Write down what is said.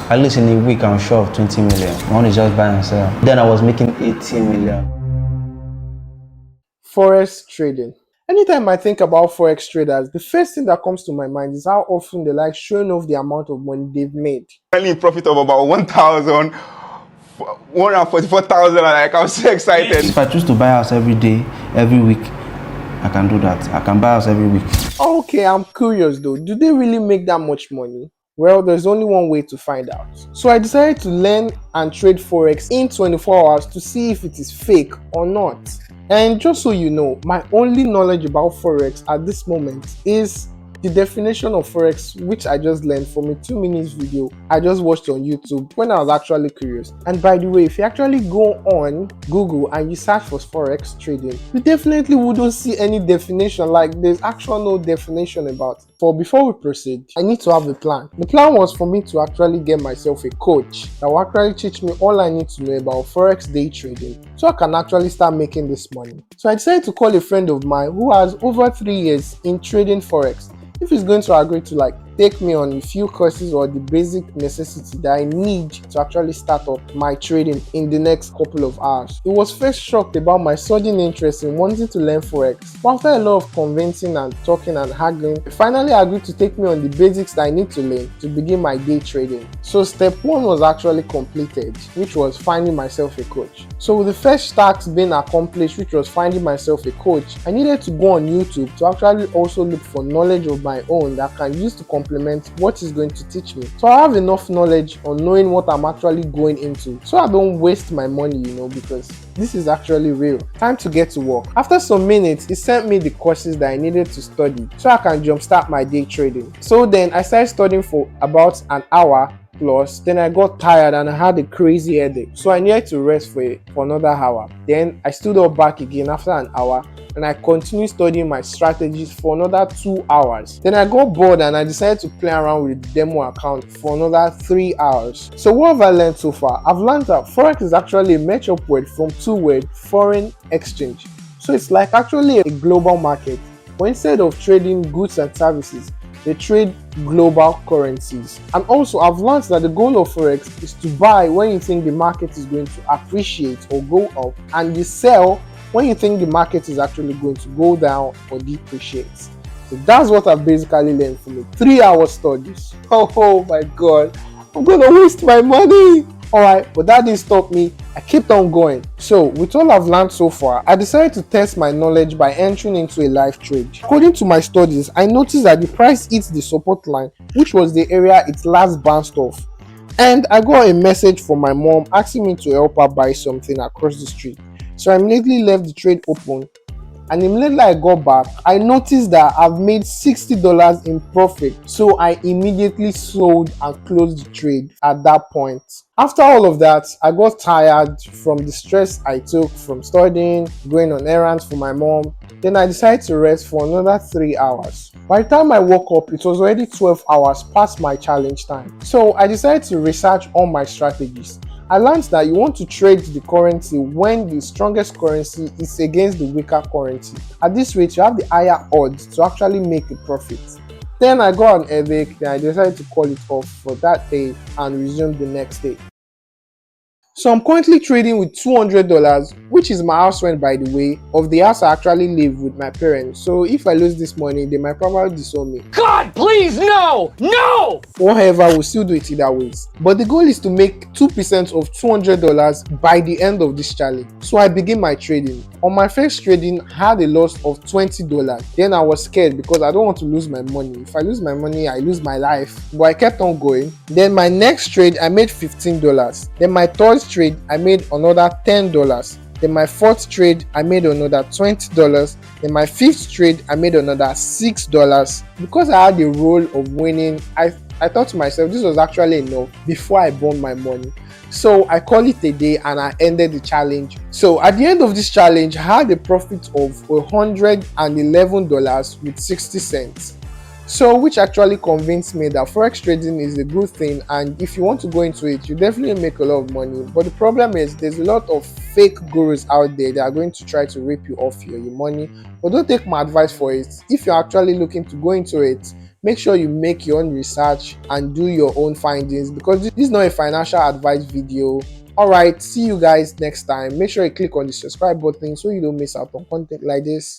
At least in a week, I'm sure of 20 million. My own is just buy and sell. Then I was making 18 million. Forex trading. Anytime I think about Forex traders, the first thing that comes to my mind is how often they like showing off the amount of money they've made. Only profit of about 144,000. Like, I'm so excited. If I choose to buy house every day, every week, I can do that. I can buy house every week. Okay, I'm curious though. Do they really make that much money? Well, there's only one way to find out. So I decided to learn and trade Forex in 24 hours to see if it is fake or not. And just so you know, my only knowledge about Forex at this moment is the definition of Forex, which I just learned from a 2 minutes video I just watched on YouTube when I was actually curious. And by the way, if you actually go on Google and you search for Forex trading, you definitely wouldn't see any definition. Like, there's actually no definition about it. But before we proceed, I need to have a plan. The plan was for me to actually get myself a coach that will actually teach me all I need to know about Forex day trading so I can actually start making this money. So I decided to call a friend of mine who has over 3 years in trading Forex if he's going to agree to take me on a few courses or the basic necessity that I need to actually start up my trading in the next couple of hours. He was first shocked about my sudden interest in wanting to learn Forex, but after a lot of convincing and talking and haggling, he finally agreed to take me on the basics that I need to learn to begin my day trading. So step 1 was actually completed, which was finding myself a coach. So with the first task being accomplished, which was finding myself a coach, I needed to go on YouTube to actually also look for knowledge of my own that I can use to complement what is going to teach me. So I have enough knowledge on knowing what I'm actually going into, so I don't waste my money, because this is actually real. Time to get to work. After some minutes, he sent me the courses that I needed to study so I can jumpstart my day trading. So then I started studying for about an hour plus. Then I got tired and I had a crazy headache, so I needed to rest for another hour. Then I stood up back again after an hour and I continued studying my strategies for another 2 hours. Then I got bored and I decided to play around with the demo account for another 3 hours. So what have I learned so far? I've learned that Forex is actually a match-up word from two words, foreign exchange. So it's like actually a global market, but instead of trading goods and services, they trade global currencies. And also I've learned that the goal of Forex is to buy when you think the market is going to appreciate or go up, and you sell when you think the market is actually going to go down or depreciate. So that's what I've basically learned from the 3 hour studies. Oh my god, I'm gonna waste my money. Alright, but that didn't stop me. I kept on going. So with all I've learned so far, I decided to test my knowledge by entering into a live trade. According to my studies, I noticed that the price hit the support line, which was the area it last bounced off. And I got a message from my mom asking me to help her buy something across the street. So I immediately left the trade open, and immediately I got back, I noticed that I've made $60 in profit. So I immediately sold and closed the trade at that point. After all of that, I got tired from the stress I took from studying, going on errands for my mom. Then I decided to rest for another 3 hours. By the time I woke up, it was already 12 hours past my challenge time. So I decided to research all my strategies. I learned that you want to trade the currency when the strongest currency is against the weaker currency. At this rate, you have the higher odds to actually make a profit. Then I got an headache, then I decided to call it off for that day and resume the next day. So I'm currently trading with $200, which is my house rent, by the way, of the house I actually live with my parents. So if I lose this money, they might probably disown me. God, please, no! No! However, we'll still do it either ways. But the goal is to make 2% of $200 by the end of this challenge. So I begin my trading. On my first trading, I had a loss of $20. Then I was scared because I don't want to lose my money. If I lose my money, I lose my life. But I kept on going. Then my next trade, I made $15. Then my third trade, I made another $10. Then my fourth trade, I made another $20. Then my fifth trade, I made another $6. Because I had a role of winning, I thought to myself this was actually enough before I burned my money. So I call it a day and I ended the challenge. So at the end of this challenge, I had a profit of $111 with 60 cents. So which actually convinced me that Forex trading is a good thing, and if you want to go into it, you definitely make a lot of money. But the problem is there's a lot of fake gurus out there that are going to try to rip you off your money. But don't take my advice for it. If you're actually looking to go into it, Make sure you make your own research and do your own findings, because this is not a financial advice video. Alright, see you guys next time. Make sure you click on the subscribe button so you don't miss out on content like this.